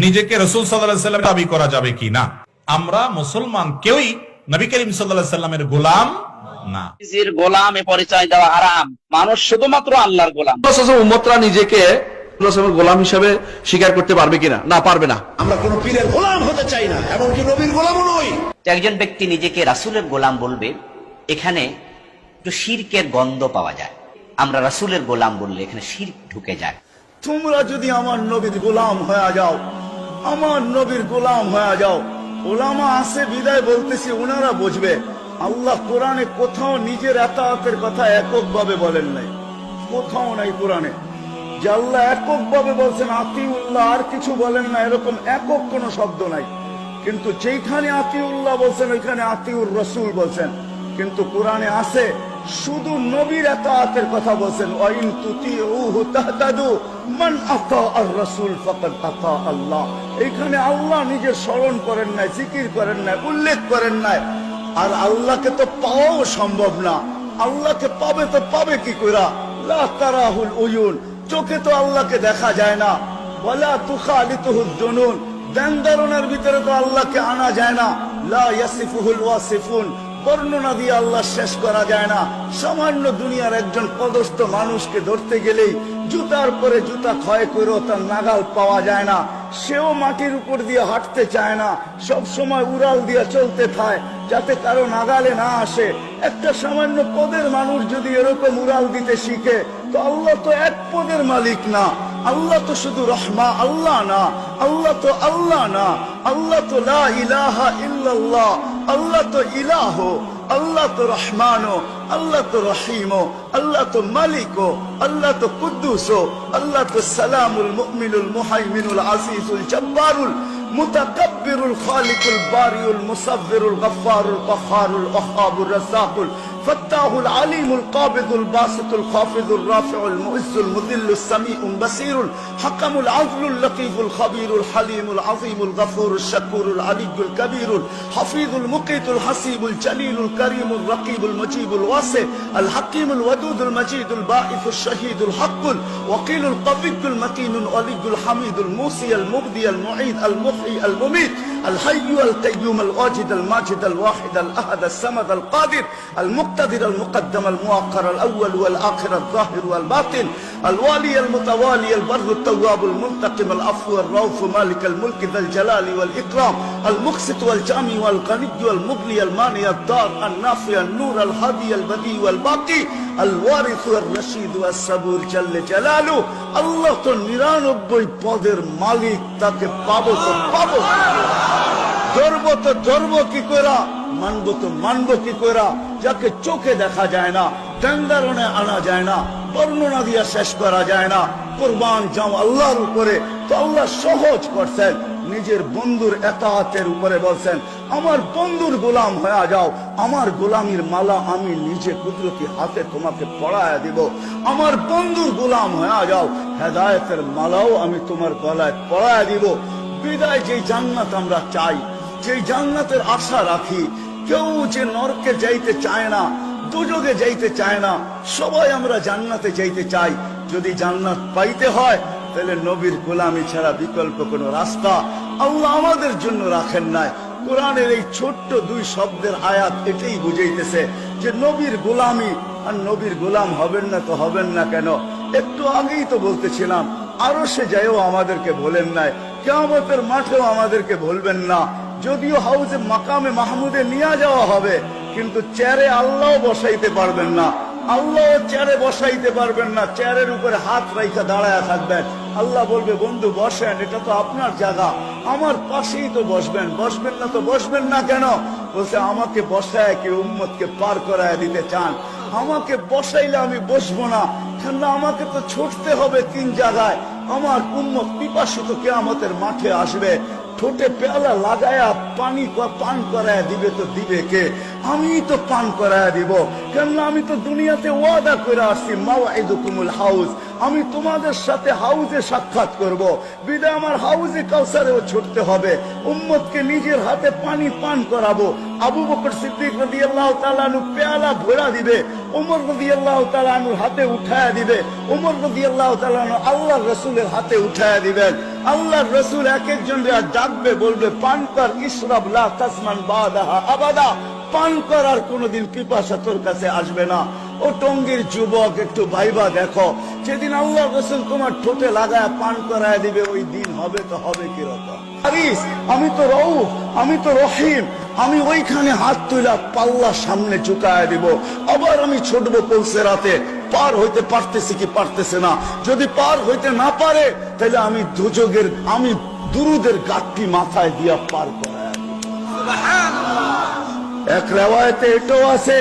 নিজেকে রাসূল সাল্লাল্লাহু আলাইহি ওয়াসাল্লাম দাবি করা যাবে কি না? আমরা মুসলমান কেউই নবী করিম সাল্লাল্লাহু আলাইহি ওয়াসাল্লামের গোলাম না। নিজের গোলামে পরিচয় দেওয়া হারাম। মানুষ শুধুমাত্র আল্লাহর গোলাম। উম্মতরা নিজেকে গোলাম হিসেবে স্বীকার করতে পারবে কিনা? না, পারবে না। আমরা কোন পীরের গোলাম হতে চাই না, এমনকি নবীর গোলামও নই। একজন ব্যক্তি নিজেকে রাসূলের গোলাম বলবে, এখানে একটু শিরকের গন্ধ পাওয়া যায়। আমরা রাসূলের গোলাম বললে এখানে শিরক ঢুকে যায়। তোমরা যদি আমার নবীর গোলাম হয়ে যাও, আমার নবীর গোলাম হয়ে যাও, ওলামা আছে বিদায় বলতেছি, ওনারা বুঝবে। আল্লাহ কোরআনে কোথাও নিজের এতাআতের কথা এককভাবে বলেন নাই, কোথাও নাই কোরআনে যে আল্লাহ এককভাবে বলছেন আতিউল্লাহ, আর কিছু বলেন না, এরকম একক কোন শব্দ নাই। কিন্তু যেখানে আতিউল্লাহ বলছেন ওইখানে আতিউর রাসূল বলছেন। কিন্তু কোরআনে আছে শুধু নবীর এতাআতের কথা বলছেন, ওয়াইন তুতিউহু তাহতাদু মান আতা আর রাসূল ফাকাদ আতা আল্লাহ। এখানে আল্লাহ নিজের স্মরণ করেন নাই, জিকির করেন নাই, উল্লেখ করেন নাই। আর আল্লাহকে তো পাওয়াও সম্ভব না। আল্লাহকে পাবে তো পাবে কি কইরা? লা তারাহুল উয়ুন, চোখে তো আল্লাহকে দেখা যায় না। ওয়ালা তুখালিতুহুজ জুনুন, ধ্যান ধারণার ভিতরে তো আল্লাহকে আনা যায় না। লা ইয়াসিফুহুল ওয়াসিফুন, বর্ণনা দিয়ে আল্লাহ শেষ করা যায় না। সামান্য দুনিয়ার একজন পদস্থ মানুষকে ধরতে গেলেই জুতার পরে জুতা ক্ষয় করেও তার নাগাল পাওয়া যায় না। সেও মাটির উপর দিয়ে হাঁটতে চায় না, সব সময় উড়াল দিয়ে চলতে থাকে যাতে কারো নাগালে না আসে। একটা সামান্য পদের মানুষ যদি এরকম উড়াল দিতে শিখে, তো আল্লাহ তো এক পদের মালিক না। আল্লাহ তো শুধু রহমা আল্লাহ না, আল্লাহ তো আল্লাহ না, আল্লাহ তো লা ইলাহা ইল্লাল্লাহ, আল্লাহ তো ইলাহ, আল্লাহ তো রহমান, আল্লাহ তো রহিম, আল্লাহ তো মালিক, আল্লাহ তো কুদ্দুস, আল্লাহ তো সালামুল মুমিনুল মুহাইমিনুল আজিজুল জব্বারুল মুতাকাব্বিরুল খালিকুল বারিউল মুসাব্বিরুল গফফারুল কহ্হারুল ওয়াহ্হাবুর রাজ্জাকুল فتاح العليم القابض الباسط الخافض الرافع المعز المذل السميع البصير الحكم العدل اللطيف الخبير الحليم العظيم الغفور الشكور العلي الكبير الحفيظ المقيت الحسيب الجليل الكريم الرقيب المجيب الواسع الحكيم الودود المجيد الباعث الشهيد الحق الوكيل القوي المتين الولي الحميد الموصي المبدي المعيد المحيي المميت الحي القيوم الواجد الماجد الواحد الاحد الصمد القادر المقتدر المقدم المؤخر الاول والاخر الظاهر والباطن الوالي المتوالي البر التواب المنتقم العفو الرؤوف مالك الملك ذا الجلال والاكرام المقسط والجامع والغني والمغني المانع الضار النافع النور الهادي البديع والباقي الوارث الرشيد والصبور جل جلاله। আল্লাহ তো 99 পদের মালিক, তাকে পাবো তো পাবো, ধরবো তো ধরবো কি কইরা, মানবো তো মানবো কি কইরা, যাকে চোখে দেখা যায় না, ধ্যানধারণে আনা যায় না, বর্ণনা দিয়া শেষ করা যায় না। কুরবান যাও আল্লাহর উপরে, তো আল্লাহ সহজ করছেন। নিজের বন্ধুর এতাআতের উপরে বলছেন, আমার বন্ধুর গোলাম হয়ে যাও, আমার গোলামির মালা আমি নিজে কুদরতি হাতে তোমাকে পরায়া দিব। আমার বন্ধুর গোলাম হয়ে যাও, হেদায়েতের মালাও আমি তোমার গলায় পরায়া দিব। বিদায় যে জান্নাত আমরা চাই, যে জান্নাতের আশা রাখি, কেউ যে নরকে যাইতে চায় না, দুজকে যাইতে চায় না, সবাই আমরা জান্নাতে যাইতে চাই। যদি জান্নাত পাইতে হয় তাহলে নবীর গোলামি ছাড়া বিকল্প কোনো রাস্তা আল্লাহ আমাদের জন্য রাখেন নাই। কোরআনের এই ছোট্ট 2 শব্দের আয়াত এটাই বুঝাইতেছে যে নবীর গোলামি। আর নবীর গোলাম হবেন না তো হবেন না কেন? একটু আগেই তো বলতেছিলাম, আরো সে যাইও আমাদেরকে বলেন নাই, কিয়ামতের মাঠেও আমাদেরকে বলবেন না। যদিও হাউজে মাকামে মাহমুদে নিয়ে যাওয়া হবে, কিন্তু চেয়ারে আল্লাহ বসাইতে পারবেন না। আল্লাহ চেয়ারে বসাইতে পারবেন না, চেয়ারের উপরে হাত রাইখা দাঁড়ায় থাকবেন। আল্লাহ বলবে, বন্ধু বসেন, এটা তো আপনার জায়গা, আমার পাশেই তো বসবেন, বসবেন না তো বসবেন না কেন? বলছে, আমাকে বসায় কি উম্মতকে পার করায় দিতে চান? আমাকে বসাইলে আমি বসবো না, কেননা আমাকে তো ছুটতে হবে 3 জায়গায়। আমার উম্মত পিপাসিত কিয়ামতের মাঠে আসবে, ঠোঁটে পেয়ালা লাগায়া পানি পান করায় দিবে, তো দিবে কে? আমি তো পান করায় দিব, কেননা আমি তো দুনিয়াতে ওয়াদা করে আসছি, মাওয়াইদুকুমুল হাউজ, আমি তোমাদের সাথে হাউজে সাক্ষাৎ করব। বিদায় আমার হাউজে কাউসারেও ছুটতে হবে, উম্মতকে নিজের হাতে পানি পান করাবো। আবু বকর সিদ্দিক রাদিয়াল্লাহু তাআলা আনহু পেয়ালা ভরা দিবে, ওমর রাদিয়াল্লাহু তাআলা আনহুর হাতে উঠায়া দিবে, ওমর রাদিয়াল্লাহু তাআলা আনহু আল্লাহর রাসূলের হাতে উঠায়া দিবেন। আল্লাহর রসুল এক একজন ডাকবে, বলবে পান কর, ইশরাব লা তাসমান বাদাহা আবাদা, পান কর, আর কোনোদিন পিপাসা তোর কাছে আসবে না। ও টঙ্গীর যুবক, একটু ভাইবা দেখো, যেদিন আল্লাহ রসুল তোমার ঠোঁটে লাগায় পান করায় দিবে, ওই দিন হবে তো হবে কিরকম? হারিস, আমি তো রউফ, আমি তো রহিম, আমি ওইখানে হাত তুলা পাল্লা সামনে ঝুঁকায় দিব, আবার আমি ছুটবো পুলসিরাতে। পার হইতে পারতেছি কি পারতেছে না? যদি পার হইতে না পারে, তাহলে আমি দুযোগের, আমি দুরুদের গাঁটটি মাথায় দিয়া পার করায় দিব। এক রেওয়ায়েতে এটাও আছে,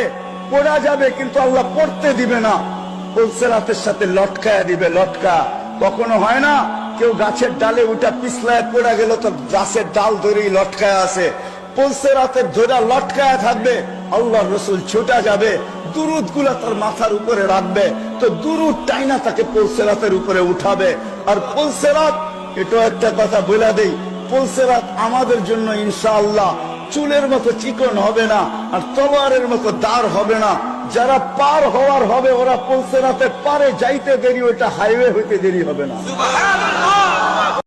পড়া যাবে কিন্তু আল্লাহ পড়তে দিবে না, পুলসিরাতের সাথে লটকায় দিবে। লটকা কখনো হয় না, কেউ গাছের ডালে ওটা পিছলায় পড়া গেল, তো গাছের ডাল ধরেই লটকায় আছে, পুলসিরাতের ধরে লটকায় থাকবে। আল্লাহ রসুল ছুটা যাবে, দুরুদ গুলা তার মাথার উপরে রাখবে, তো দুরুদ টাইনা তাকে পুলসিরাতের উপরে উঠাবে। আর পুলসিরাত, এটাও একটা কথা বলে দেই, পুলসিরাত আমাদের জন্য ইনশাআল্লাহ চুলের মতো চিকন হবে না, আর তলোয়ারের মতো দাঁড় হবে না। যারা পার হওয়ার হবে, ওরা পুলসিরাতে পারে যাইতে দেরি, ওটা হাইওয়ে হইতে দেরি হবে না।